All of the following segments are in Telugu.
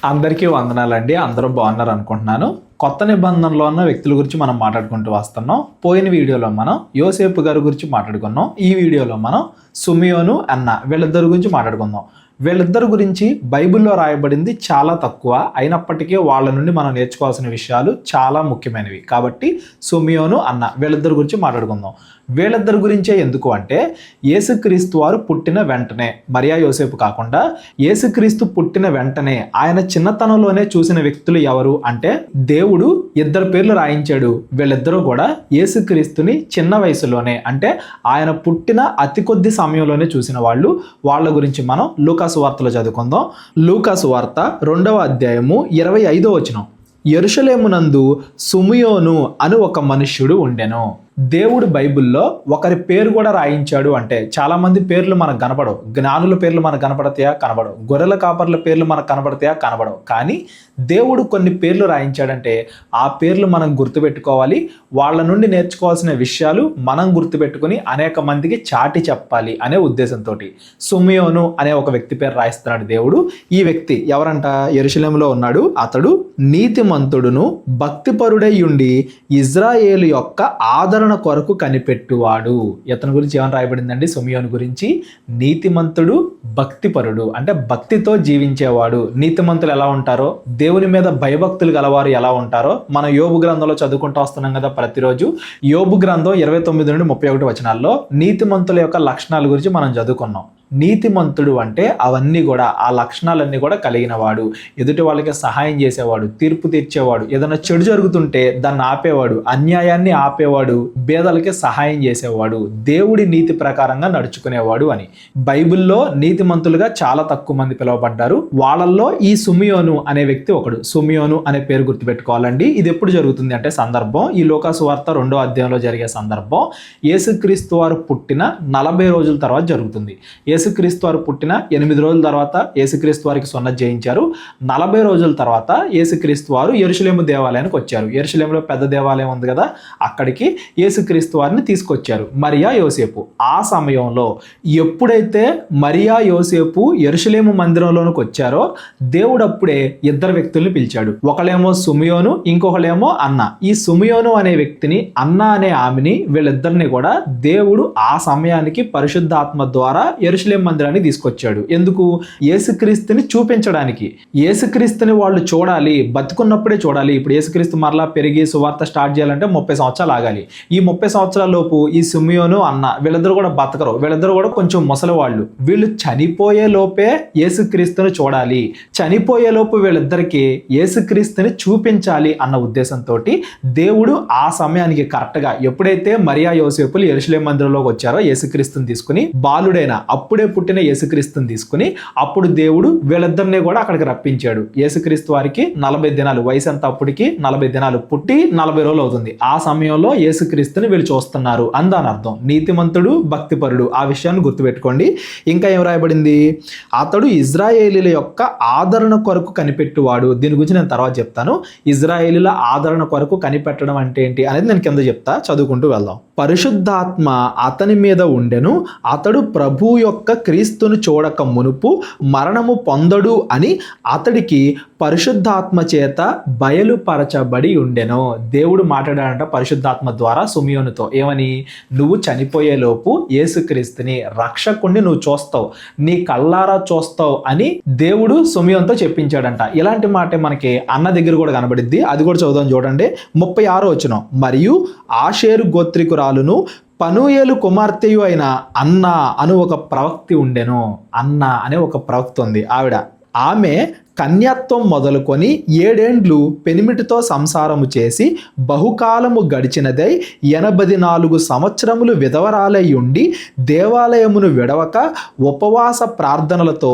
అందరికీ వందనాలండి. అందరూ బాగున్నారు అనుకుంటున్నాను. కొత్త నిబంధనలో ఉన్న వ్యక్తుల గురించి మనం మాట్లాడుకుంటూ వస్తున్నాం. పోయిన వీడియోలో మనం యోసేపు గారి గురించి మాట్లాడుకున్నాం. ఈ వీడియోలో మనం సుమియోను అన్న వీళ్ళిద్దరి గురించి మాట్లాడుకుందాం. వీళ్ళిద్దరి గురించి బైబిల్లో రాయబడింది చాలా తక్కువ, అయినప్పటికీ వాళ్ళ నుండి మనం నేర్చుకోవాల్సిన విషయాలు చాలా ముఖ్యమైనవి. కాబట్టి సుమియోను అన్న వీళ్ళిద్దరి గురించి మాట్లాడుకుందాం. వీళ్ళిద్దరి గురించే ఎందుకు అంటే, యేసుక్రీస్తు వారు పుట్టిన వెంటనే, మరియా యోసేపు కాకుండా యేసుక్రీస్తు పుట్టిన వెంటనే ఆయన చిన్నతనంలోనే చూసిన వ్యక్తులు ఎవరు అంటే, దేవుడు ఇద్దరు పేర్లు రాయించాడు. వీళ్ళిద్దరూ కూడా యేసుక్రీస్తుని చిన్న వయసులోనే, అంటే ఆయన పుట్టిన అతి కొద్ది సమయంలోనే చూసిన వాళ్ళు. వాళ్ళ గురించి మనం లూకాసు వార్తలో చదువుకుందాం. లూకాసు వార్త 2వ అధ్యాయము 25వ వచనం. యెరూషలేమునందు సుమియోను అని ఒక మనుష్యుడు ఉండెను. దేవుడు బైబిల్లో ఒకరి పేరు కూడా రాయించాడు. అంటే చాలా మంది పేర్లు మనకు కనపడవు. జ్ఞానుల పేర్లు మనకు కనపడతాయా? కనబడవు. గొర్రెల కాపర్ల పేర్లు మనకు కనపడతాయా? కనబడవు. కానీ దేవుడు కొన్ని పేర్లు రాయించాడంటే ఆ పేర్లు మనం గుర్తుపెట్టుకోవాలి. వాళ్ళ నుండి నేర్చుకోవాల్సిన విషయాలు మనం గుర్తుపెట్టుకుని అనేక మందికి చాటి చెప్పాలి అనే ఉద్దేశంతో సుమియోను అనే ఒక వ్యక్తి పేరు రాయిస్తున్నాడు దేవుడు. ఈ వ్యక్తి ఎవరంట? యెరూషలేములో ఉన్నాడు. అతడు నీతిమంతుడును భక్తిపరుడై ఉండి ఇజ్రాయేలు యొక్క ఆదరణ కొరకు కనిపెట్టువాడు. ఇతని గురించి ఏమని రాయబడిందండి? సుమియోను గురించి నీతిమంతుడు భక్తిపరుడు, అంటే భక్తితో జీవించేవాడు. నీతిమంతులు ఎలా ఉంటారో, దేవుని మీద భయభక్తులు గలవారు ఎలా ఉంటారో మనం యోబు గ్రంథంలో చదువుకుంటూ వస్తున్నాం కదా ప్రతిరోజు. యోబు గ్రంథం 29 నుండి 31 వచనాల్లో నీతిమంతుల యొక్క లక్షణాల గురించి మనం చదువుకున్నాం. నీతిమంతుడు అంటే అవన్నీ కూడా, ఆ లక్షణాలన్నీ కూడా కలిగిన వాడు. ఎదుటి వాళ్ళకి సహాయం చేసేవాడు, తీర్పు తీర్చేవాడు, ఏదైనా చెడు జరుగుతుంటే దాన్ని ఆపేవాడు, అన్యాయాన్ని ఆపేవాడు, పేదలకి సహాయం చేసేవాడు, దేవుడి నీతి ప్రకారంగా నడుచుకునేవాడు అని. బైబిల్లో నీతిమంతులుగా చాలా తక్కువ మంది పిలువబడ్డారు. వాళ్ళల్లో ఈ సుమియోను అనే వ్యక్తి ఒకడు. సుమియోను అనే పేరు గుర్తుపెట్టుకోవాలండి. ఇది ఎప్పుడు జరుగుతుంది అంటే సందర్భం ఈ లూకాసు వార్త 2వ అధ్యాయంలో జరిగే సందర్భం యేసుక్రీస్తు వారు పుట్టిన 40 రోజుల తర్వాత జరుగుతుంది. యేసుక్రీస్తు వారు పుట్టిన 8 రోజుల తర్వాత యేసుక్రీస్తు వారికి సున్నతి చేయించారు. 40 రోజుల తర్వాత యేసుక్రీస్తు వారు యెరూషలేము దేవాలయానికి వచ్చారు. యెరూషలేములో పెద్ద దేవాలయం ఉంది కదా, అక్కడికి యేసుక్రీస్తు వారిని తీసుకొచ్చారు మరియా యోసేపు. ఆ సమయంలో ఎప్పుడైతే మరియా యోసేపు యెరూషలేము మందిరంలోనికి వచ్చారో దేవుడు అప్పుడే ఇద్దరు వ్యక్తుల్ని పిలిచాడు. ఒకళ్ళేమో సుమియోను, ఇంకొకళ్ళేమో అన్న. ఈ సుమియోను అనే వ్యక్తిని, అన్న అనే ఆమెని, వీళ్ళిద్దరిని కూడా దేవుడు ఆ సమయానికి పరిశుద్ధాత్మ ద్వారా యెరూషలేము మందిరాన్ని తీసుకొచ్చాడు. ఎందుకు? యేసుక్రీస్తుని చూపించడానికి. యేసుక్రీస్తుని వాళ్ళు చూడాలి, బతుకున్నప్పుడే చూడాలి. ఇప్పుడు యేసుక్రీస్తు మరలా పెరిగి సువార్త స్టార్ట్ చేయాలంటే 30 సంవత్సరాలు ఆగాలి. ఈ 30 సంవత్సరాల లోపు ఈ సుమియోను అన్న వీళ్ళిద్దరు కూడా బతకరు. వీళ్ళిద్దరు కూడా కొంచెం ముసలి వాళ్ళు. వీళ్ళు చనిపోయే లోపే యేసుక్రీస్తుని చూడాలి. చనిపోయే లోపు వీళ్ళిద్దరికి యేసుక్రీస్తుని చూపించాలి అన్న ఉద్దేశంతో దేవుడు ఆ సమయానికి కరెక్ట్గా ఎప్పుడైతే మరియా యోసేపులు యెరూషలేము మందిరంలోకి వచ్చారో యేసుక్రీస్తుని తీసుకుని, బాలుడైన అప్పుడే పుట్టిన యేసుక్రీస్తుని తీసుకుని, అప్పుడు దేవుడు వీళ్ళిద్దరిని కూడా అక్కడికి రప్పించాడు. యేసుక్రీస్తు వారికి 40 దినాలు వయసు ఎంత, అప్పటికి 40 దినాలు, పుట్టి 40 రోజులు అవుతుంది. ఆ సమయంలో యేసుక్రీస్తుని వీళ్ళు చూస్తున్నారు అందాని అర్థం. నీతిమంతుడు భక్తిపరుడు, ఆ విషయాన్ని గుర్తుపెట్టుకోండి. ఇంకా ఏం రాయబడింది? అతడు ఇజ్రాయేలీల యొక్క ఆదరణ కొరకు కనిపెట్టువాడు. దీని గురించి నేను తర్వాత చెప్తాను. ఇజ్రాయేలీల ఆదరణ కొరకు కనిపెట్టడం అంటే ఏంటి అనేది నేను కింద చెప్తా, చదువుకుంటూ వెళ్దాం. పరిశుద్ధాత్మ అతని మీద ఉండెను. అతడు ప్రభు యొక్క క్రీస్తును చూడక మునుపు మరణము పొందడు అని అతడికి పరిశుద్ధాత్మ చేత బయలుపరచబడి ఉండెను. దేవుడు మాట్లాడాడంట పరిశుద్ధాత్మ ద్వారా సుమియోనుతో. ఏమని? నువ్వు చనిపోయేలోపు యేసుక్రీస్తుని, రక్షకుణ్ణి నువ్వు చూస్తావు, నీ కళ్ళారా చూస్తావు అని దేవుడు సుమియోనుతో చెప్పించాడంట. ఇలాంటి మాట మనకి అన్న దగ్గర కూడా కనబడిద్ది. అది కూడా చదువుదాం చూడండి. 36వ వచనం. మరియు ఆషేరు గోత్రికురాలును పనూయేలు కుమార్తెయు అయిన అన్న అను ఒక ప్రవక్తి ఉండెను. అన్న అనే ఒక ప్రవక్త ఉంది. ఆమె కన్యాత్వం మొదలుకొని 7 ఏండ్లు పెనిమిటితో సంసారము చేసి బహుకాలము గడిచినదై 84 సంవత్సరములు విధవరాలై ఉండి దేవాలయమును విడవక ఉపవాస ప్రార్థనలతో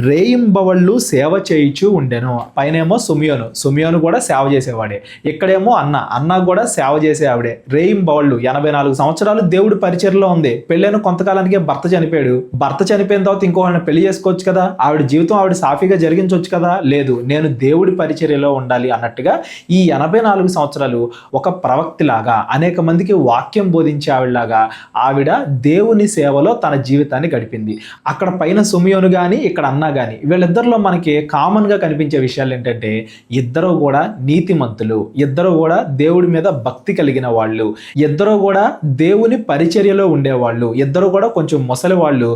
రేయింబవళ్ళు సేవ చేయుచూ ఉండెను. పైనేమో సుమియోను కూడా సేవ చేసేవాడే. ఇక్కడేమో అన్న కూడా సేవ చేసే ఆవిడే. రేయింబవళ్ళు 84 సంవత్సరాలు దేవుడి పరిచర్లో ఉంది. పెళ్ళైన కొంతకాలానికే భర్త చనిపోయాడు. భర్త చనిపోయిన తర్వాత ఇంకోళ్ళని పెళ్లి చేసుకోవచ్చు కదా, ఆవిడ జీవితం ఆవిడ సాఫీగా జరిగించవచ్చు కదా. లేదు, నేను దేవుడి పరిచర్యలో ఉండాలి అన్నట్టుగా ఈ 84 సంవత్సరాలు ఒక ప్రవక్తిలాగా, అనేక మందికి వాక్యం బోధించే ఆవిడలాగా ఆవిడ దేవుని సేవలో తన జీవితాన్ని గడిపింది. అక్కడ పైన సుమియోను కానీ ఇక్కడ అన్నా కానీ వీళ్ళిద్దరిలో మనకి కామన్గా కనిపించే విషయాలు ఏంటంటే ఇద్దరు కూడా నీతిమంతులు, ఇద్దరు కూడా దేవుడి మీద భక్తి కలిగిన వాళ్ళు, ఇద్దరు కూడా దేవుని పరిచర్యలో ఉండేవాళ్ళు, ఇద్దరు కూడా కొంచెం ముసలి వాళ్ళు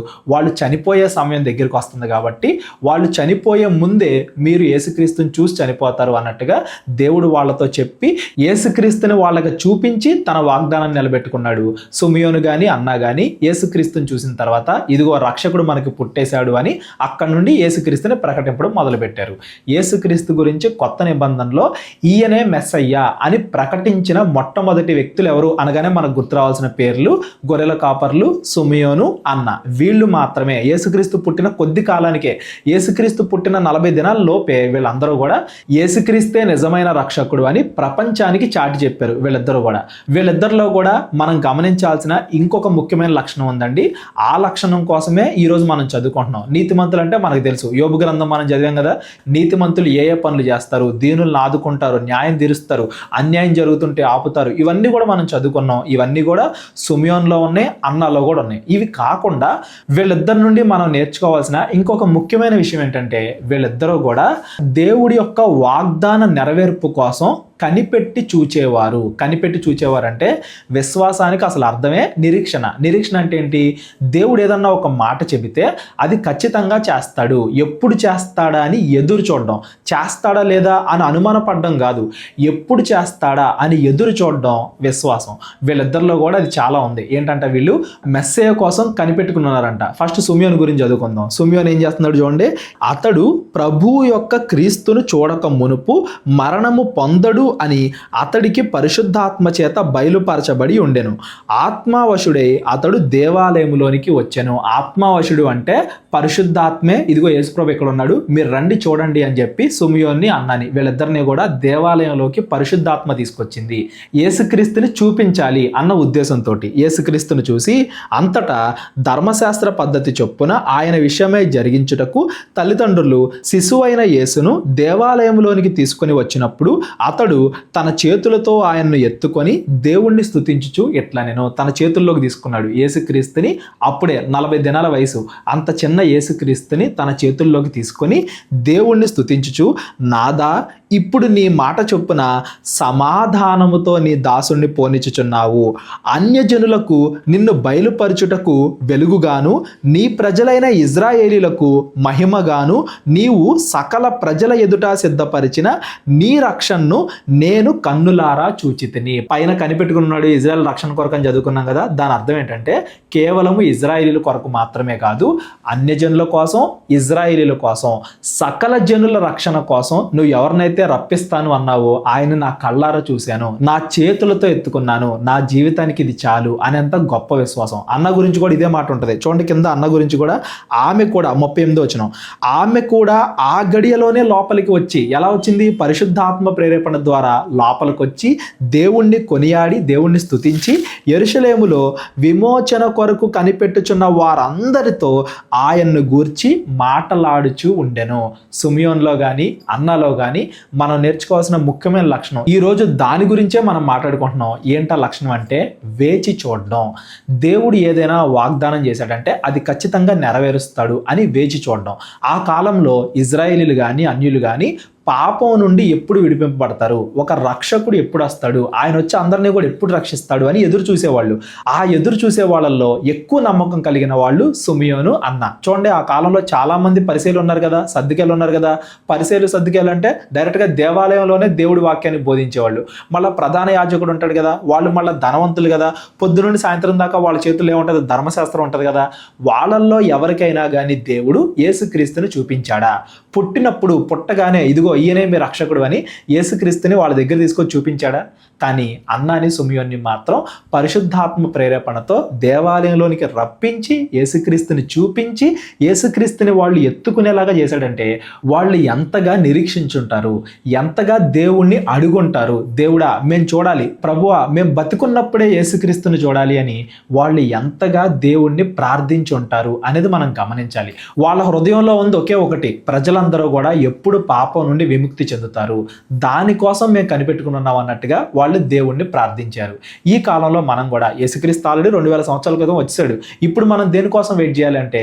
చనిపోయే సమయం దగ్గరికి వస్తుంది కాబట్టి వాళ్ళు చనిపోయే ముందే మీరు యేసుక్రీస్తుని చూసి చనిపోతారు అన్నట్టుగా దేవుడు వాళ్ళతో చెప్పి యేసుక్రీస్తుని వాళ్ళకి చూపించి తన వాగ్దానాన్ని నిలబెట్టుకున్నాడు. సుమియోను కానీ అన్నా కానీ యేసుక్రీస్తుని చూసిన తర్వాత ఇదిగో రక్షకుడు మనకి పుట్టేశాడు అని అక్కడ నుండి యేసుక్రీస్తుని ప్రకటించడం మొదలుపెట్టారు. యేసుక్రీస్తు గురించి కొత్త నిబంధనలో ఈయనే మెస్సయ్య అని ప్రకటించిన మొట్టమొదటి వ్యక్తులు ఎవరు అనగానే మనకు గుర్తు రావాల్సిన పేర్లు గొర్రెల కాపర్లు, సుమియోను, అన్న. వీళ్ళు మాత్రమే యేసుక్రీస్తు పుట్టిన కొద్ది కాలానికే, యేసుక్రీస్తు పుట్టిన 40 దినాల లోపే వీళ్ళందరూ కూడా యేసుక్రీస్తే నిజమైన రక్షకుడు అని ప్రపంచానికి చాటి చెప్పారు వీళ్ళిద్దరిలో కూడా మనం గమనించాల్సిన ఇంకొక ముఖ్యమైన లక్షణం ఉందండి. ఆ లక్షణం కోసమే ఈరోజు మనం చదువుకుంటున్నాం. నీతిమంతులు అంటే మనకు తెలుసు, యోబు గ్రంథం మనం చదివాం కదా. నీతిమంతులు ఏ పనులు చేస్తారు, దీనులను ఆదుకుంటారు, న్యాయం తీరుస్తారు, అన్యాయం జరుగుతుంటే ఆపుతారు, ఇవన్నీ కూడా మనం చదువుకున్నాం. ఇవన్నీ కూడా సుమియోన్లో ఉన్నాయి, అన్నాలో కూడా ఉన్నాయి. ఇవి కాకుండా వీళ్ళిద్దరి నుండి మనం నేర్చుకోవాల్సిన ఇంకొక ముఖ్యమైన విషయం ఏంటంటే వీళ్ళిద్దరూ కూడా దేవుడి యొక్క వాగ్దాన నెరవేర్పు కోసం కనిపెట్టి చూచేవారు అంటే విశ్వాసానికి అసలు అర్థమే నిరీక్షణ అంటే ఏంటి? దేవుడు ఏదన్నా ఒక మాట చెబితే అది ఖచ్చితంగా చేస్తాడు, ఎప్పుడు చేస్తాడా అని ఎదురు చూడడం, చేస్తాడా లేదా అని అనుమానపడడం కాదు, ఎప్పుడు చేస్తాడా అని ఎదురు చూడడం విశ్వాసం. వీళ్ళిద్దరిలో కూడా అది చాలా ఉంది. ఏంటంటే వీళ్ళు మెస్సయ్య కోసం కనిపెట్టుకున్నారంట. ఫస్ట్ సుమియోను గురించి చదువుకుందాం. సుమియోను ఏం చేస్తున్నాడు చూడండి. అతడు ప్రభువు యొక్క క్రీస్తును చూడక మునుపు మరణము పొందడు అని అతడికి పరిశుద్ధాత్మ చేత బయలుపరచబడి ఉండెను. ఆత్మావశుడై అతడు దేవాలయంలోనికి వచ్చెను. ఆత్మావశుడు అంటే పరిశుద్ధాత్మే, ఇదిగో యేసుప్రభు ఇక్కడ ఉన్నాడు, మీరు రండి చూడండి అని చెప్పి సుమియోన్ని అన్నాని వీళ్ళిద్దరిని కూడా దేవాలయంలోకి పరిశుద్ధాత్మ తీసుకొచ్చింది. యేసుక్రీస్తుని చూపించాలి అన్న ఉద్దేశంతో యేసుక్రీస్తుని చూసి అంతటా ధర్మశాస్త్ర పద్ధతి చొప్పున ఆయన విషయమై జరిగించుటకు తల్లిదండ్రులు శిశువైన యేసును దేవాలయంలోనికి తీసుకొని వచ్చినప్పుడు అతడు తన చేతులతో ఆయన్ను ఎత్తుకొని దేవుణ్ణి స్తుతించుచు ఎట్లా నేను తన చేతుల్లోకి తీసుకున్నాడు యేసుక్రీస్తుని. అప్పుడే 40 దినాల వయసు అంత చిన్న యేసుక్రీస్తుని తన చేతుల్లోకి తీసుకొని దేవుణ్ణి స్తుతించుచు, నాదా ఇప్పుడు నీ మాట చొప్పున సమాధానముతో నీ దాసుణ్ణి పోనిచుచున్నావు, అన్యజనులకు నిన్ను బయలుపరచుటకు వెలుగుగాను నీ ప్రజలైన ఇజ్రాయేలీలకు మహిమగాను నీవు సకల ప్రజల ఎదుట సిద్ధపరిచిన నీ రక్షణను నేను కన్నులారా చూచితిని. పైన కనిపెట్టుకున్నాడు ఇజ్రాయెల్ రక్షణ కొరకు అని చదువుకున్నాం కదా. దాని అర్థం ఏంటంటే కేవలము ఇజ్రాయేలీల కొరకు మాత్రమే కాదు, అన్యజనుల కోసం, ఇజ్రాయేలీల కోసం, సకల జనుల రక్షణ కోసం నువ్వు ఎవరినైతే రప్పిస్తాను అన్నావో ఆయన నా కళ్ళారా చూశాను, నా చేతులతో ఎత్తుకున్నాను, నా జీవితానికి ఇది చాలు అనేంత గొప్ప విశ్వాసం. అన్న గురించి కూడా ఇదే మాట ఉంటుంది చూడండి. కింద అన్న గురించి కూడా ఆమె కూడా 38 వచనం, ఆమె కూడా ఆ గడియలోనే లోపలికి వచ్చి, ఎలా వచ్చింది? పరిశుద్ధాత్మ ప్రేరేపణ ద్వారా లోపలికి వచ్చి దేవుణ్ణి కొనియాడి దేవుణ్ణి స్తుతించి యెరూషలేములో విమోచన కొరకు కనిపెట్టుచున్న వారందరితో ఆయన్ను గూర్చి మాటలాడుచూ ఉండెను. సుమియోన్లో కానీ అన్నలో కానీ మనం నేర్చుకోవాల్సిన ముఖ్యమైన లక్షణం, ఈరోజు దాని గురించే మనం మాట్లాడుకుంటున్నాం. ఏంటా లక్షణం అంటే వేచి చూడడం. దేవుడు ఏదైనా వాగ్దానం చేశాడంటే అది ఖచ్చితంగా నెరవేరుస్తాడు అని వేచి చూడడం. ఆ కాలంలో ఇజ్రాయేలీలు కానీ అన్యులు కానీ పాపం నుండి ఎప్పుడు విడిపింపబడతారు, ఒక రక్షకుడు ఎప్పుడు వస్తాడు, ఆయన వచ్చి అందరినీ కూడా ఎప్పుడు రక్షిస్తాడు అని ఎదురు చూసేవాళ్ళు. ఆ ఎదురు చూసే వాళ్ళల్లో ఎక్కువ నమ్మకం కలిగిన వాళ్ళు సుమియోను, అన్న. చూడండి, ఆ కాలంలో చాలా మంది పరిసయ్యులు ఉన్నారు కదా, సద్దుకేలు ఉన్నారు కదా. పరిసయ్యులు సద్దుకేలు అంటే డైరెక్ట్గా దేవాలయంలోనే దేవుడి వాక్యాన్ని బోధించేవాళ్ళు. మళ్ళీ ప్రధాన యాజకుడు ఉంటాడు కదా, వాళ్ళు మళ్ళీ ధనవంతులు కదా, పొద్దు నుండి సాయంత్రం దాకా వాళ్ళ చేతుల్లో ఏముంటుంది? ధర్మశాస్త్రం ఉంటుంది కదా. వాళ్ళల్లో ఎవరికైనా కానీ దేవుడు యేసుక్రీస్తుని చూపించాడా? పుట్టినప్పుడు పుట్టగానే ఇదిగో ఈయనే మీ రక్షకుడు అని యేసుక్రీస్తుని వాళ్ళ దగ్గర తీసుకొని చూపించాడా? కానీ అన్నాని సుమియోన్ని మాత్రం పరిశుద్ధాత్మ ప్రేరేపణతో దేవాలయంలోనికి రప్పించి యేసుక్రీస్తుని చూపించి యేసుక్రీస్తుని వాళ్ళు ఎత్తుకునేలాగా చేశాడంటే వాళ్ళు ఎంతగా నిరీక్షించుంటారు, ఎంతగా దేవుణ్ణి అడుగుంటారు. దేవుడా మేము చూడాలి, ప్రభువా మేము బతికున్నప్పుడే యేసుక్రీస్తుని చూడాలి అని వాళ్ళు ఎంతగా దేవుణ్ణి ప్రార్థించి ఉంటారు అనేది మనం గమనించాలి. వాళ్ళ హృదయంలో ఉంది ఒకే ఒకటి, ప్రజలందరూ కూడా ఎప్పుడు పాపం నుండి విముక్తి చెందుతారు, దానికోసం మేము కనిపెట్టుకున్నాం అన్నట్టుగా వాళ్ళు దేవుణ్ణి ప్రార్థించారు. ఈ కాలంలో మనం కూడా యేసుక్రీస్తు ఆల్రెడీ 2000 సంవత్సరాల క్రితం వచ్చాడు. ఇప్పుడు మనం దేనికోసం వెయిట్ చేయాలంటే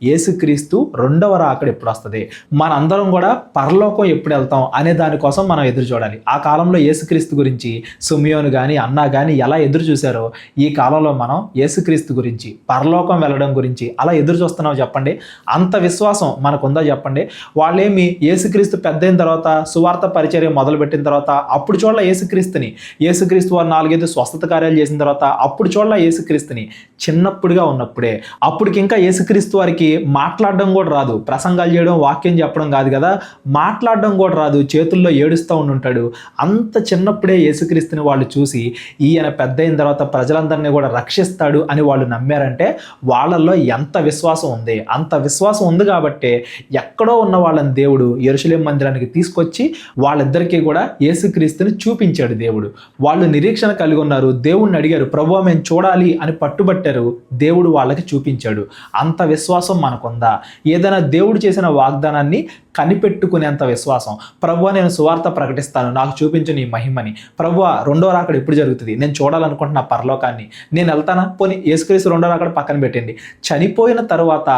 యేసుక్రీస్తు రెండవ రాకడ ఎప్పుడు వస్తుంది, మనందరం కూడా పరలోకం ఎప్పుడు వెళ్తాం అనే దానికోసం మనం ఎదురు చూడాలి. ఆ కాలంలో యేసుక్రీస్తు గురించి సుమియోను కానీ అన్నా కానీ ఎలా ఎదురు చూశారో ఈ కాలంలో మనం యేసుక్రీస్తు గురించి పరలోకం వెళ్ళడం గురించి అలా ఎదురు చూస్తున్నాం చెప్పండి. అంత విశ్వాసం మనకుందా చెప్పండి. వాళ్ళేమి యేసుక్రీస్తు పెద్ద అయిన తర్వాత సువార్త పరిచర్య మొదలుపెట్టిన తర్వాత అప్పుడు చూడాల యేసుక్రీస్తుని, యేసుక్రీస్తు వారు 4-5 స్వస్థత కార్యాలు చేసిన తర్వాత అప్పుడు చూడాల యేసుక్రీస్తుని. చిన్నప్పుడుగా ఉన్నప్పుడే, అప్పటికి ఇంకా యేసుక్రీస్తు వారికి మాట్లాడడం కూడా రాదు, ప్రసంగాలు చేయడం వాక్యం చెప్పడం కాదు కదా, మాట్లాడడం కూడా రాదు, చేతుల్లో ఏడుస్తూ ఉంటాడు. అంత చిన్నప్పుడే యేసుక్రీస్తుని వాళ్ళు చూసి ఈయన పెద్ద అయిన తర్వాత ప్రజలందరినీ కూడా రక్షిస్తాడు అని వాళ్ళు నమ్మారంటే వాళ్ళల్లో ఎంత విశ్వాసం ఉంది. అంత విశ్వాసం ఉంది కాబట్టి ఎక్కడో ఉన్న వాళ్ళని దేవుడు యెరూషలేము మందిరానికి తీసుకొచ్చి వాళ్ళిద్దరికీ కూడా యేసుక్రీస్తుని చూపించాడు దేవుడు. వాళ్ళు నిరీక్షణ కలిగి ఉన్నారు, దేవుణ్ణి అడిగారు, ప్రభువా మేము చూడాలి అని పట్టుబట్టారు, దేవుడు వాళ్ళకి చూపించాడు. అంత విశ్వాసం మనకుందా? ఏదైనా దేవుడు చేసిన వాగ్దానాన్ని కనిపెట్టుకునేంత విశ్వాసం, ప్రభువా నేను సువార్త ప్రకటిస్తాను, నాకు చూపించు నీ మహిమని, ప్రభువా రెండో రాకడ ఎప్పుడు జరుగుతుంది, నేను చూడాలనుకుంటున్నా పరలోకాన్ని, నేను వెళ్తానా, పోనీ యేసుక్రీస్తు రెండో రాకడ పక్కన పెట్టండి, చనిపోయిన తర్వాత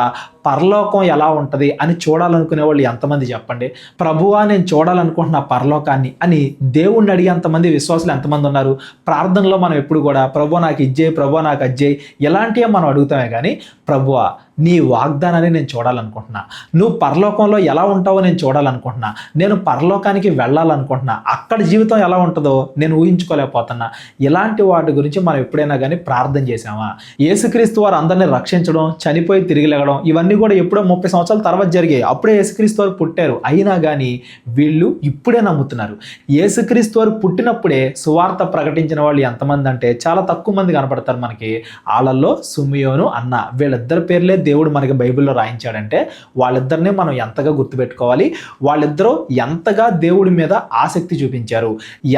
పరలోకం ఎలా ఉంటుంది అని చూడాలనుకునే వాళ్ళు ఎంతమంది చెప్పండి. ప్రభువా నేను చూడాలనుకుంటున్నా పరలోకాన్ని అని దేవుణ్ణి అడిగే అంతమంది విశ్వాసులు ఎంతమంది ఉన్నారు? ప్రార్థనలో మనం ఎప్పుడు కూడా ప్రభువా నాకు ఇజ్జేయి, ప్రభువా నాకు అజ్జేయి ఇలాంటివే మనం అడుగుతామే కానీ ప్రభువా నీ వాగ్దానాన్ని నేను చూడాలనుకుంటున్నా, నువ్వు పరలోకంలో ఎలా ఉంటావో నేను చూడాలనుకుంటున్నా, నేను పరలోకానికి వెళ్ళాలనుకుంటున్నా, అక్కడ జీవితం ఎలా ఉంటుందో నేను ఊహించుకోలేకపోతున్నా. ఇలాంటి వాటి గురించి మనం ఎప్పుడైనా కానీ ప్రార్థన చేసామా? యేసుక్రీస్తు వారు అందరినీ రక్షించడం, చనిపోయి తిరిగి లేగడం ఇవన్నీ కూడా ఎప్పుడో 30 సంవత్సరాల తర్వాత జరిగాయి. అప్పుడే యేసుక్రీస్తు వారు పుట్టారు. అయినా కానీ వీళ్ళు ఇప్పుడే నమ్ముతున్నారు. యేసుక్రీస్తు వారు పుట్టినప్పుడే సువార్త ప్రకటించిన వాళ్ళు ఎంతమంది అంటే చాలా తక్కువ మంది కనపడతారు మనకి. వాళ్ళల్లో సుమియోను అన్న వీళ్ళిద్దరి పేర్లే దేవుడు మనకి బైబిల్లో రాయించాడంటే వాళ్ళిద్దరిని మనం ఎంతగా గుర్తుపెట్టుకోవాలి. వాళ్ళిద్దరూ ఎంతగా దేవుడి మీద ఆసక్తి చూపించారు,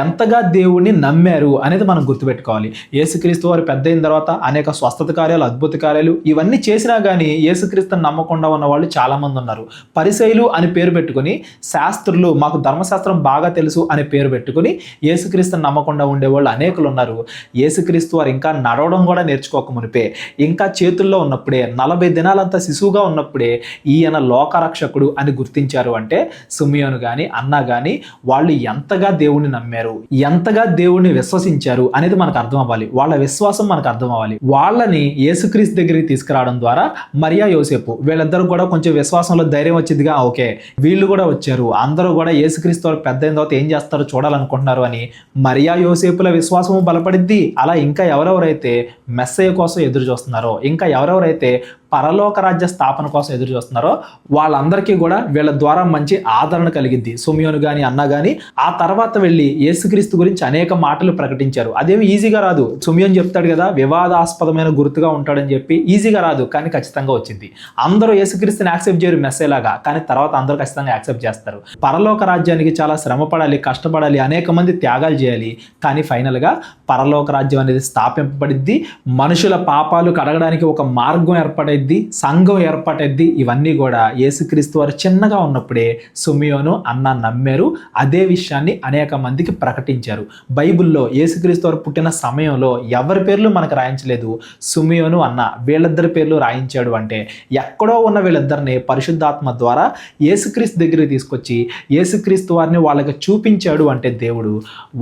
ఎంతగా దేవుడిని నమ్మారు అనేది మనం గుర్తుపెట్టుకోవాలి. యేసుక్రీస్తు వారు పెద్ద అయిన తర్వాత అనేక స్వస్థత కార్యాలు, అద్భుత కార్యాలు ఇవన్నీ చేసినా కానీ యేసుక్రీస్తుని నమ్మకుండా ఉన్న వాళ్ళు చాలా మంది ఉన్నారు. పరిసయ్యులు అని పేరు పెట్టుకుని, శాస్త్రులు మాకు ధర్మశాస్త్రం బాగా తెలుసు అనే పేరు పెట్టుకుని యేసుక్రీస్తుని నమ్మకుండా ఉండేవాళ్ళు అనేకులు ఉన్నారు. యేసుక్రీస్తు వారు ఇంకా నడవడం కూడా నేర్చుకోక మునిపే, ఇంకా చేతుల్లో ఉన్నప్పుడే 40 దినాలంతా శిశువుగా ఉన్నప్పుడే ఈయన లోకరక్షకుడు అని గుర్తించారు అంటే సుమియోను కానీ అన్నా కానీ వాళ్ళు ఎంతగా దేవుణ్ణి నమ్మారు, ఎంతగా దేవుణ్ణి విశ్వసించారు అనేది మనకు అర్థం అవ్వాలి. వాళ్ళ విశ్వాసం మనకు అర్థం అవ్వాలి. వాళ్ళని యేసుక్రీస్తు దగ్గరికి తీసుకురావడం ద్వారా మరియా యోసేపు వీళ్ళిద్దరు కూడా కొంచెం విశ్వాసంలో ధైర్యం వచ్చిందిగా, ఓకే వీళ్ళు కూడా వచ్చారు, అందరూ కూడా యేసుక్రీస్తు వారు పెద్ద అయిన తర్వాత ఏం చేస్తారో చూడాలనుకుంటున్నారు అని మరియా యోసేపుల విశ్వాసము బలపడిద్ది. అలా ఇంకా ఎవరెవరైతే మెస్సయ్య కోసం ఎదురు చూస్తున్నారో, ఇంకా ఎవరెవరైతే పరలోక రాజ్య స్థాపన కోసం ఎదురు చూస్తున్నారో వాళ్ళందరికీ కూడా వీళ్ళ ద్వారా మంచి ఆదరణ కలిగింది. సుమియోను కానీ అన్నా కానీ ఆ తర్వాత వెళ్ళి యేసుక్రీస్తు గురించి అనేక మాటలు ప్రకటించారు. అదేమి ఈజీగా రాదు. సుమియోను చెప్తాడు కదా వివాదాస్పదమైన గుర్తుగా ఉంటాడని చెప్పి, ఈజీగా రాదు కానీ ఖచ్చితంగా వచ్చింది. అందరూ యేసుక్రీస్తుని యాక్సెప్ట్ చేయరు మెస్సేలాగా, కానీ తర్వాత అందరూ ఖచ్చితంగా యాక్సెప్ట్ చేస్తారు. పరలోక రాజ్యానికి చాలా శ్రమ పడాలి, కష్టపడాలి, అనేక మంది త్యాగాలు చేయాలి, కానీ ఫైనల్గా పరలోక రాజ్యం అనేది స్థాపింపబడిద్ది. మనుషుల పాపాలు కడగడానికి ఒక మార్గం ఏర్పడేది, సంఘం ఏర్పాటైద్ది. ఇవన్నీ కూడా యేసుక్రీస్తు వారు చిన్నగా ఉన్నప్పుడే సుమియోను అన్న నమ్మారు. అదే విషయాన్ని అనేక మందికి ప్రకటించారు. బైబిల్లో యేసుక్రీస్తు వారు పుట్టిన సమయంలో ఎవరి పేర్లు మనకు రాయించలేదు, సుమియోను అన్న వీళ్ళిద్దరి పేర్లు రాయించాడు. అంటే ఎక్కడో ఉన్న వీళ్ళిద్దరిని పరిశుద్ధాత్మ ద్వారా యేసుక్రీస్తు దగ్గరికి తీసుకొచ్చి యేసుక్రీస్తు వారిని వాళ్ళకి చూపించాడు. అంటే దేవుడు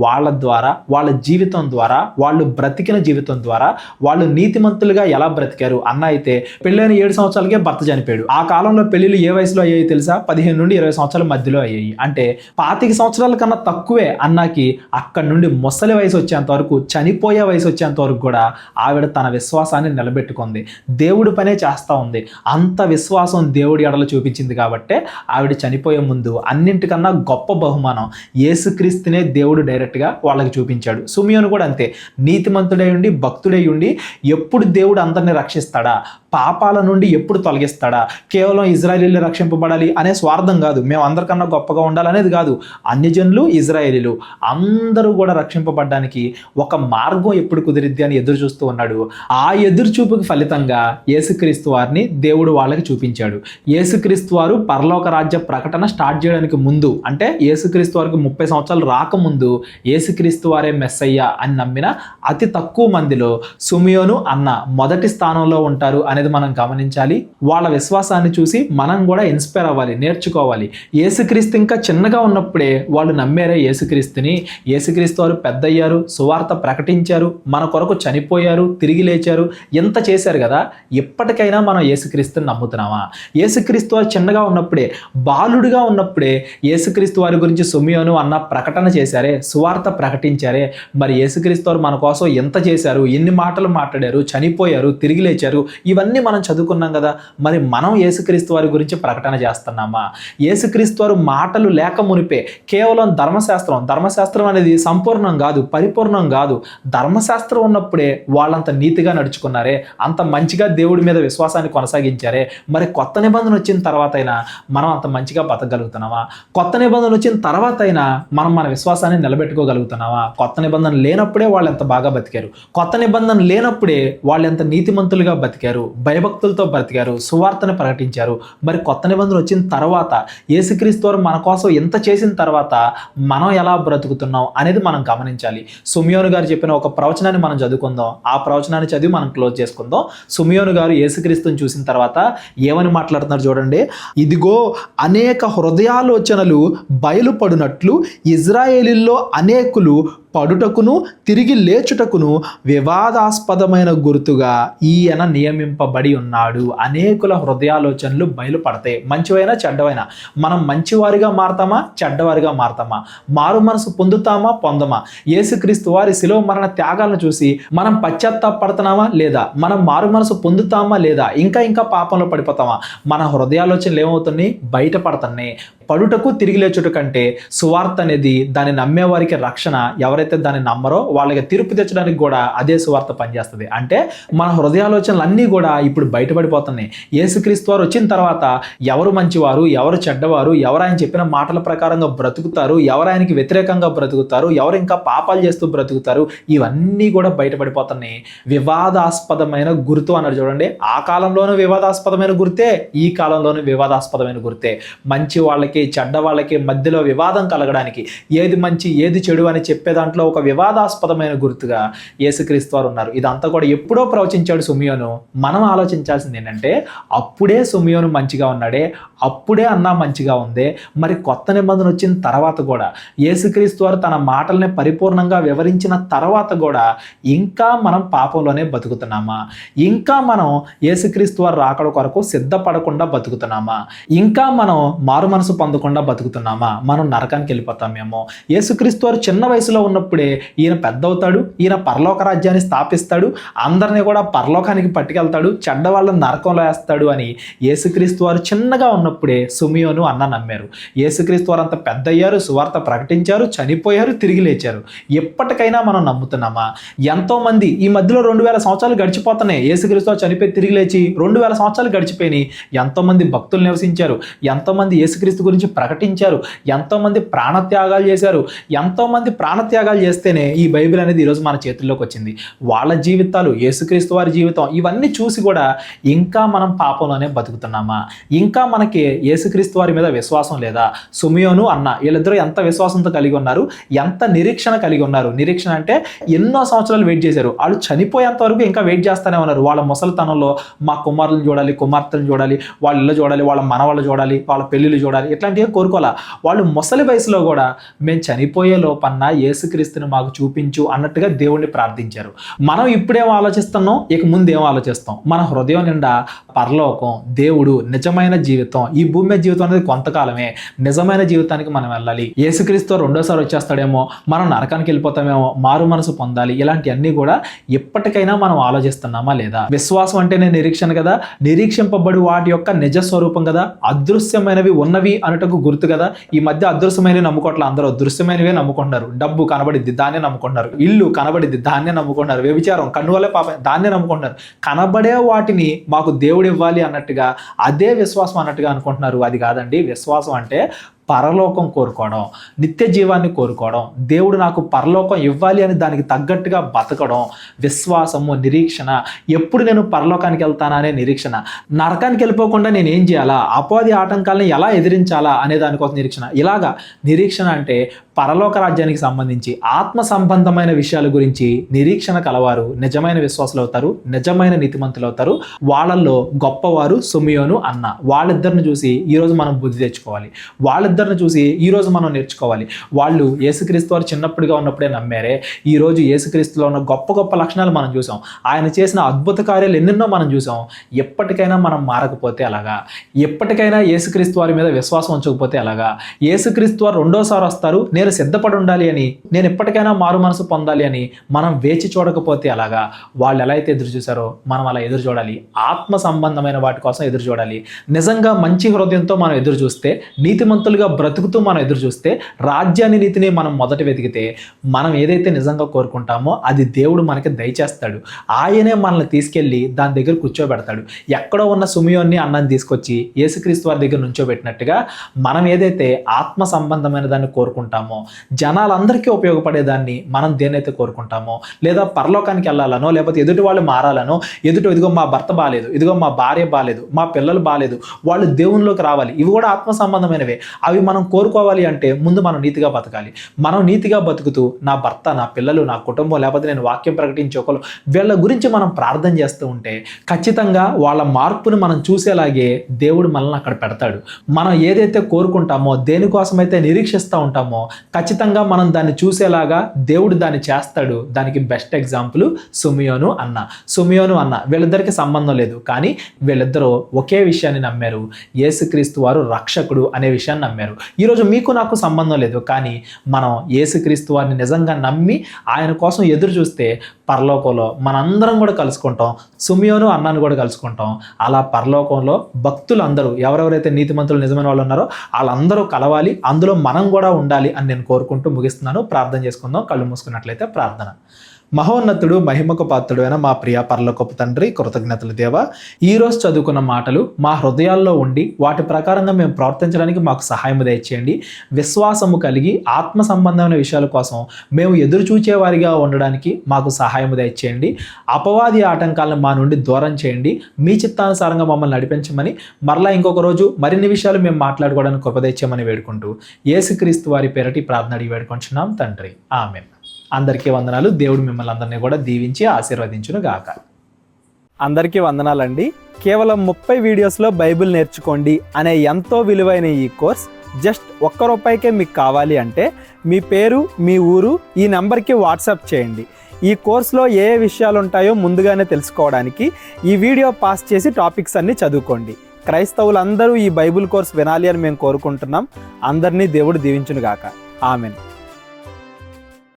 వాళ్ళ ద్వారా, వాళ్ళ జీవితం ద్వారా, వాళ్ళు బ్రతికిన జీవితం ద్వారా వాళ్ళు నీతిమంతులుగా ఎలా బ్రతికారు అన్న అయితే పెళ్ళైన 7 సంవత్సరాలకే భర్త చనిపోయాడు. ఆ కాలంలో పెళ్లిళ్ళు ఏ వయసులో అయ్యాయి తెలుసా? 15 నుండి 20 సంవత్సరాల మధ్యలో అయ్యాయి. అంటే 25 సంవత్సరాల కన్నా తక్కువే అన్నాకి అక్కడి నుండి ముసలి వయసు వచ్చేంత వరకు, చనిపోయే వయసు వచ్చేంత వరకు కూడా ఆవిడ తన విశ్వాసాన్ని నిలబెట్టుకుంది. దేవుడి పనే చేస్తూ ఉంది. అంత విశ్వాసం దేవుడి ఎడల చూపించింది కాబట్టే ఆవిడ చనిపోయే ముందు అన్నింటికన్నా గొప్ప బహుమానం యేసుక్రీస్తునే దేవుడు డైరెక్ట్గా వాళ్ళకి చూపించాడు. సిమియోను కూడా అంతే. నీతిమంతుడై ఉండి, భక్తుడై ఉండి ఎప్పుడు దేవుడు అందరిని రక్షిస్తాడా, పాపాల నుండి ఎప్పుడు తొలగిస్తాడా, కేవలం ఇజ్రాయేలీలు రక్షింపబడాలి అనే స్వార్థం కాదు, మేము అందరికన్నా గొప్పగా ఉండాలనేది కాదు, అన్యజనులు ఇజ్రాయేలీలు అందరూ కూడా రక్షింపబడడానికి ఒక మార్గం ఎప్పుడు కుదిరిద్ది అని ఎదురు చూస్తూ ఉన్నాడు. ఆ ఎదురు చూపుకి ఫలితంగా యేసుక్రీస్తు వారిని దేవుడు వాళ్ళకి చూపించాడు. యేసుక్రీస్తు వారు పరలోక రాజ్య ప్రకటన స్టార్ట్ చేయడానికి ముందు, అంటే యేసుక్రీస్తు వారికి 30 సంవత్సరాలు రాకముందు యేసుక్రీస్తు వారే మెస్సయ్య అని నమ్మిన అతి తక్కువ మందిలో సిమియోను అన్న మొదటి స్థానంలో ఉంటారు అనేది మనం గమనించాలి. వాళ్ళ విశ్వాసాన్ని చూసి మనం కూడా ఇన్స్పైర్ అవ్వాలి, నేర్చుకోవాలి. యేసుక్రీస్తు ఇంకా చిన్నగా ఉన్నప్పుడే వాళ్ళు నమ్మారే యేసుక్రీస్తుని. యేసుక్రీస్తు వారు పెద్ద అయ్యారు, సువార్త ప్రకటించారు, మన కొరకు చనిపోయారు, తిరిగి లేచారు, ఎంత చేశారు కదా. ఎప్పటికైనా మనం యేసుక్రీస్తుని నమ్ముతున్నామా? యేసుక్రీస్తు వారు చిన్నగా ఉన్నప్పుడే, బాలుడిగా ఉన్నప్పుడే యేసుక్రీస్తు వారి గురించి సిమియోను అన్న ప్రకటన చేశారే, సువార్త ప్రకటించారే. మరి యేసుక్రీస్తు వారు మన కోసం ఎంత చేశారు, ఎన్ని మాటలు మాట్లాడారు, చనిపోయారు, తిరిగి లేచారు, ఇవన్నీ మనం చదువుకున్నాం కదా. మరి మనం యేసుక్రీస్తు వారి గురించి ప్రకటన చేస్తున్నామా? యేసుక్రీస్తు వారు మాటలు లేక మునిపే కేవలం ధర్మశాస్త్రం అనేది సంపూర్ణం కాదు, పరిపూర్ణం కాదు. ధర్మశాస్త్రం ఉన్నప్పుడే వాళ్ళంత నీతిగా నడుచుకున్నారే, అంత మంచిగా దేవుడి మీద విశ్వాసాన్ని కొనసాగించారే. మరి కొత్త నిబంధన వచ్చిన తర్వాత అయినా మనం అంత మంచిగా బతకగలుగుతున్నామా? కొత్త నిబంధన వచ్చిన తర్వాత అయినా మనం మన విశ్వాసాన్ని నిలబెట్టుకోగలుగుతున్నామా? కొత్త నిబంధన లేనప్పుడే వాళ్ళు ఎంత బాగా బతికారు, కొత్త నిబంధన లేనప్పుడే వాళ్ళు ఎంత నీతిమంతులుగా బతికారు, భయభక్తులతో బ్రతికారు, సువార్తను ప్రకటించారు. మరి కొత్త నిబంధన వచ్చిన తర్వాత యేసుక్రీస్తు వారు మన కోసం ఎంత చేసిన తర్వాత మనం ఎలా బ్రతుకుతున్నాం అనేది మనం గమనించాలి. సిమియోను గారు చెప్పిన ఒక ప్రవచనాన్ని మనం చదువుకుందాం. ఆ ప్రవచనాన్ని చదివి మనం క్లోజ్ చేసుకుందాం. సిమియోను గారు యేసుక్రీస్తుని చూసిన తర్వాత ఏమని మాట్లాడుతున్నారు చూడండి. ఇదిగో అనేక హృదయాలోచనలు బయలుపడినట్లు ఇజ్రాయేలీల్లో అనేకులు పడుటకును తిరిగి లేచుటకును వివాదాస్పదమైన గుర్తుగా ఈయన నియమింపబడి ఉన్నాడు. అనేకుల హృదయాలోచనలు బయలుపడతాయి, మంచివైనా చెడ్డవైనా. మనం మంచివారిగా మారతామా, చెడ్డవారిగా మారతామా, మారు మనసు పొందుతామా, పొందమా? యేసుక్రీస్తు వారి శిలువ మరణ త్యాగాలను చూసి మనం పశ్చాత్తాపడుతున్నామా లేదా? మనం మారు మనసు పొందుతామా లేదా? ఇంకా పాపంలో పడిపోతామా? మన హృదయాలోచనలు ఏమవుతున్నాయి? బయటపడుతున్నాయి. పడుటకు తిరిగి లేచుట కంటే సువార్త అనేది, దాన్ని నమ్మే వారికి రక్షణ, ఎవరైతే దాన్ని నమ్మరో వాళ్ళకి తీర్పు తెచ్చడానికి కూడా అదే సువార్త పనిచేస్తుంది. అంటే మన హృదయాలోచనలు అన్నీ కూడా ఇప్పుడు బయటపడిపోతున్నాయి. యేసుక్రీస్తు వారు వచ్చిన తర్వాత ఎవరు మంచివారు, ఎవరు చెడ్డవారు, ఎవరు ఆయన చెప్పిన మాటల ప్రకారంగా బ్రతుకుతారు, ఎవరు ఆయనకి వ్యతిరేకంగా బ్రతుకుతారు, ఎవరు ఇంకా పాపాలు చేస్తూ బ్రతుకుతారు, ఇవన్నీ కూడా బయటపడిపోతున్నాయి. వివాదాస్పదమైన గుర్తు అన్నారు చూడండి. ఆ కాలంలోనూ వివాదాస్పదమైన గుర్తే, ఈ కాలంలోనూ వివాదాస్పదమైన గుర్తే. మంచి వాళ్ళకి చెడ్డ వాళ్ళకి మధ్యలో వివాదం కలగడానికి, ఏది మంచి ఏది చెడు అని చెప్పే దాంట్లో ఒక వివాదాస్పదమైన గుర్తుగా యేసుక్రీస్తు వారు ఉన్నారు. ఇదంతా కూడా ఎప్పుడో ప్రవచించాడు సిమియోను. మనం ఆలోచించాల్సింది ఏంటంటే, అప్పుడే సిమియోను మంచిగా ఉన్నాడే, అప్పుడే అన్నా మంచిగా ఉందే, మరి కొత్త నిబంధన వచ్చిన తర్వాత కూడా యేసుక్రీస్తు వారు తన మాటల్ని పరిపూర్ణంగా వివరించిన తర్వాత కూడా ఇంకా మనం పాపంలోనే బతుకుతున్నామా? ఇంకా మనం యేసుక్రీస్తు వారు రాకడ కొరకు సిద్ధపడకుండా బతుకుతున్నామా? ఇంకా మనం మారు మనసు పొందకుండా బతుకుతున్నామా? మనం నరకానికి వెళ్ళిపోతామేమో. యేసుక్రీస్తు వారు చిన్న వయసులో ఉన్నప్పుడే ఈయన పెద్ద అవుతాడు, ఈయన పరలోక రాజ్యాన్ని స్థాపిస్తాడు, అందరినీ కూడా పరలోకానికి పట్టుకెళ్తాడు, చెడ్డ వాళ్ళని నరకంలో వేస్తాడు అని యేసుక్రీస్తు వారు చిన్నగా ఉన్నప్పుడే సిమియోను అన్న నమ్మారు. యేసుక్రీస్తు వారు అంత పెద్ద అయ్యారు, సువార్త ప్రకటించారు, చనిపోయారు, తిరిగి లేచారు. ఎప్పటికైనా మనం నమ్ముతున్నామా? ఎంతోమంది ఈ మధ్యలో 2000 సంవత్సరాలు గడిచిపోతున్నాయి. యేసుక్రీస్తు వారు చనిపోయి తిరిగి లేచి 2000 సంవత్సరాలు గడిచిపోయినాయి. ఎంతోమంది భక్తులు నివసించారు, ఎంతోమంది యేసుక్రీస్తు గురించి ప్రకటించారు, ఎంతోమంది ప్రాణత్యాగాలు చేశారు. ఎంతోమంది ప్రాణత్యాగాలు చేస్తేనే ఈ బైబిల్ అనేది ఈరోజు మన చేతుల్లోకి వచ్చింది. వాళ్ళ జీవితాలు, యేసుక్రీస్తు వారి జీవితం, ఇవన్నీ చూసి కూడా ఇంకా మనం పాపంలోనే బతుకుతున్నామా? ఇంకా మనకి యేసుక్రీస్తు వారి మీద విశ్వాసం లేదా? సిమియోను అన్న వీళ్ళిద్దరూ ఎంత విశ్వాసంతో కలిగి ఉన్నారు, ఎంత నిరీక్షణ కలిగి ఉన్నారు. నిరీక్షణ అంటే ఎన్నో సంవత్సరాలు వెయిట్ చేశారు. వాళ్ళు చనిపోయేంత వరకు ఇంకా వెయిట్ చేస్తూనే ఉన్నారు. వాళ్ళ ముసలితనంలో మా కుమారులను చూడాలి, కుమార్తెలను చూడాలి, వాళ్ళ ఇల్లు చూడాలి, వాళ్ళ మనవాళ్ళు చూడాలి, వాళ్ళ పెళ్ళిళ్ళు చూడాలి, ఇట్లాంటివి కోరుకోవాలా. వాళ్ళు ముసలి వయసులో కూడా మేము చనిపోయే లోపన్నా యేసుక్రీస్తుని మాకు చూపించు అన్నట్టుగా దేవుణ్ణి ప్రార్థించారు. మనం ఇప్పుడేం ఆలోచిస్తున్నాం, ఇక ముందు ఏం ఆలోచిస్తాం? మన హృదయం నిండా పరలోకం, దేవుడు, నిజమైన జీవితం. ఈ భూమి మీద జీవితం అనేది కొంతకాలమే. నిజమైన జీవితానికి మనం వెళ్ళాలి. యేసుక్రీస్తు రెండోసారి వచ్చేస్తాడేమో, మనం నరకానికి వెళ్ళిపోతామేమో, మారు మనసు పొందాలి. ఇలాంటివన్నీ కూడా ఎప్పటికైనా మనం ఆలోచిస్తున్నామా లేదా? విశ్వాసం అంటేనే నిరీక్షణ కదా, నిరీక్షింపబడి వాటి యొక్క నిజ స్వరూపం కదా, అదృశ్యమైనవి ఉన్నవి అనుటకు గుర్తు కదా. ఈ మధ్య అదృశ్యమైనవి నమ్ముకోవట్లే, అందరూ దృశ్యమైనవే నమ్ముకుంటున్నారు. డబ్బు కనబడిద్ది, దాన్నే నమ్ముకుంటున్నారు. ఇల్లు కనబడిద్ది, దాన్నే నమ్ముకుంటున్నారు. వ్యభిచారం, కన్ను వల్లే పాపం, దాన్నే నమ్ముకుంటున్నారు. కనబడే వాటిని మాకు దేవుడు ఇవ్వాలి అన్నట్టుగా, అదే విశ్వాసం అన్నట్టుగా అనుకుంటున్నారు. అది కాదండి. విశ్వాసం అంటే పరలోకం కోరుకోవడం, నిత్య జీవాన్ని కోరుకోవడం, దేవుడు నాకు పరలోకం ఇవ్వాలి అని దానికి తగ్గట్టుగా బతకడం, విశ్వాసము, నిరీక్షణ. ఎప్పుడు నేను పరలోకానికి వెళ్తానా అనే నిరీక్షణ. నరకానికి వెళ్ళిపోకుండా నేను ఏం చేయాలా, అపవాది ఆటంకాలను ఎలా ఎదిరించాలా అనే దానికోసం నిరీక్షణ. ఇలాగా నిరీక్షణ అంటే పరలోక రాజ్యానికి సంబంధించి ఆత్మ సంబంధమైన విషయాల గురించి నిరీక్షణ కలవారు నిజమైన విశ్వాసులు అవుతారు, నిజమైన నీతిమంతులు అవుతారు. వాళ్ళల్లో గొప్పవారు సిమియోను, అన్న. వాళ్ళిద్దరిని చూసి ఈరోజు మనం బుద్ధి తెచ్చుకోవాలి. వాళ్ళిద్దరిని చూసి ఈరోజు మనం నేర్చుకోవాలి. వాళ్ళు యేసుక్రీస్తు వారు చిన్నప్పుడుగా ఉన్నప్పుడే నమ్మారే. ఈరోజు యేసుక్రీస్తులో ఉన్న గొప్ప గొప్ప లక్షణాలు మనం చూసాం. ఆయన చేసిన అద్భుత కార్యాలు ఎన్నెన్నో మనం చూసాం. ఎప్పటికైనా మనం మారకపోతే అలాగా, ఎప్పటికైనా యేసుక్రీస్తు వారి మీద విశ్వాసం ఉంచకపోతే అలాగా. యేసుక్రీస్తు వారు రెండోసారి వస్తారు, నేను సిద్ధపడి ఉండాలి అని, నేను ఎప్పటికైనా మారు మనసు పొందాలి అని మనం వేచి చూడకపోతే అలాగా. వాళ్ళు ఎలా అయితే ఎదురు చూసారో మనం అలా ఎదురు చూడాలి. ఆత్మ సంబంధమైన వాటి కోసం ఎదురు చూడాలి. నిజంగా మంచి హృదయంతో మనం ఎదురు చూస్తే, నీతిమంతులుగా బ్రతుకుతూ మనం ఎదురు చూస్తే, రాజ్యాన్ని, నీతిని మనం మొదట వెతికితే, మనం ఏదైతే నిజంగా కోరుకుంటామో అది దేవుడు మనకి దయచేస్తాడు. ఆయనే మనల్ని తీసుకెళ్ళి దాని దగ్గర కూర్చోబెడతాడు. ఎక్కడో ఉన్న సిమియోన్ని, అన్నాన్ని తీసుకొచ్చి యేసుక్రీస్తు వారి దగ్గర నుంచోబెట్టినట్టుగా మనం ఏదైతే ఆత్మ సంబంధమైన దాన్ని కోరుకుంటామో, జనాలందరికీ ఉపయోగపడేదాన్ని మనం దేనైతే కోరుకుంటామో, లేదా పరలోకానికి వెళ్ళాలనో, లేకపోతే ఎదుటి వాళ్ళు మారాలనో, ఇదిగో మా భర్త బాలేదు, ఇదిగో మా భార్య బాలేదు, మా పిల్లలు బాలేదు, వాళ్ళు దేవునిలోకి రావాలి, ఇవి కూడా ఆత్మ సంబంధమైనవే. అవి మనం కోరుకోవాలి అంటే ముందు మనం నీతిగా బతకాలి. మనం నీతిగా బతుకుతూ నా భర్త, నా పిల్లలు, నా కుటుంబం, లేకపోతే నేను వాక్యం ప్రకటించే ఒకరు, వీళ్ళ గురించి మనం ప్రార్థన చేస్తూ ఉంటే ఖచ్చితంగా వాళ్ళ మార్పుని మనం చూసేలాగే దేవుడు మనల్ని అక్కడ పెడతాడు. మనం ఏదైతే కోరుకుంటామో, దేనికోసమైతే నిరీక్షిస్తూ ఉంటామో, ఖచ్చితంగా మనం దాన్ని చూసేలాగా దేవుడు దాన్ని చేస్తాడు. దానికి బెస్ట్ ఎగ్జాంపుల్ సిమియోను, అన్న. వీళ్ళిద్దరికి సంబంధం లేదు, కానీ వీళ్ళిద్దరూ ఒకే విషయాన్ని నమ్మారు. యేసుక్రీస్తు వారు రక్షకుడు అనే విషయాన్ని నమ్మారు. ఈరోజు మీకు నాకు సంబంధం లేదు, కానీ మనం యేసుక్రీస్తు వారిని నిజంగా నమ్మి ఆయన కోసం ఎదురు చూస్తే పరలోకంలో మనందరం కూడా కలుసుకుంటాం. సిమియోను, అన్నాను కూడా కలుసుకుంటాం. అలా పరలోకంలో భక్తులందరూ, ఎవరెవరైతే నీతిమంతులు, నిజమైన వాళ్ళు ఉన్నారో వాళ్ళందరూ కలవాలి, అందులో మనం కూడా ఉండాలి అని నేను కోరుకుంటూ ముగిస్తున్నాను. ప్రార్థన చేసుకుందాం. కళ్ళు మూసుకున్నట్లయితే ప్రార్థన. మహోన్నతుడు, మహిమకు పాత్రుడు అయిన మా ప్రియ పరలోకపు తండ్రి, కృతజ్ఞతలు దేవా. ఈరోజు చదువుకున్న మాటలు మా హృదయాల్లో ఉండి వాటి ప్రకారంగా మేము ప్రవర్తించడానికి మాకు సహాయం దయచేయండి. విశ్వాసము కలిగి ఆత్మ సంబంధమైన విషయాల కోసం మేము ఎదురు చూచేవారిగా ఉండడానికి మాకు సహాయం దయచేయండి. అపవాది ఆటంకాలను మా నుండి దూరం చేయండి. మీ చిత్తానుసారంగా మమ్మల్ని నడిపించమని, మరలా ఇంకొక రోజు మరిన్ని విషయాలు మేము మాట్లాడుకోవడానికి కృప దయచేయమని వేడుకుంటూ యేసుక్రీస్తు వారి పేరటి ప్రార్థన అడిగి వేడుకుంటున్నాం తండ్రి. ఆమేన్. అందరికీ వందనాలు. దేవుడు మిమ్మల్ని అందరినీ కూడా దీవించి ఆశీర్వదించును గాక. అందరికీ వందనాలండి. కేవలం 30 వీడియోస్లో బైబిల్ నేర్చుకోండి అనే ఎంతో విలువైన ఈ కోర్స్ జస్ట్ ₹1 మీకు కావాలి అంటే మీ పేరు, మీ ఊరు ఈ నెంబర్కి వాట్సాప్ చేయండి. ఈ కోర్సులో ఏ విషయాలు ఉంటాయో ముందుగానే తెలుసుకోవడానికి ఈ వీడియో పాస్ చేసి టాపిక్స్ అన్నీ చదువుకోండి. క్రైస్తవులందరూ ఈ బైబిల్ కోర్స్ వినాలి అని మేము కోరుకుంటున్నాం. అందరినీ దేవుడు దీవించును గాక. ఆమెన్.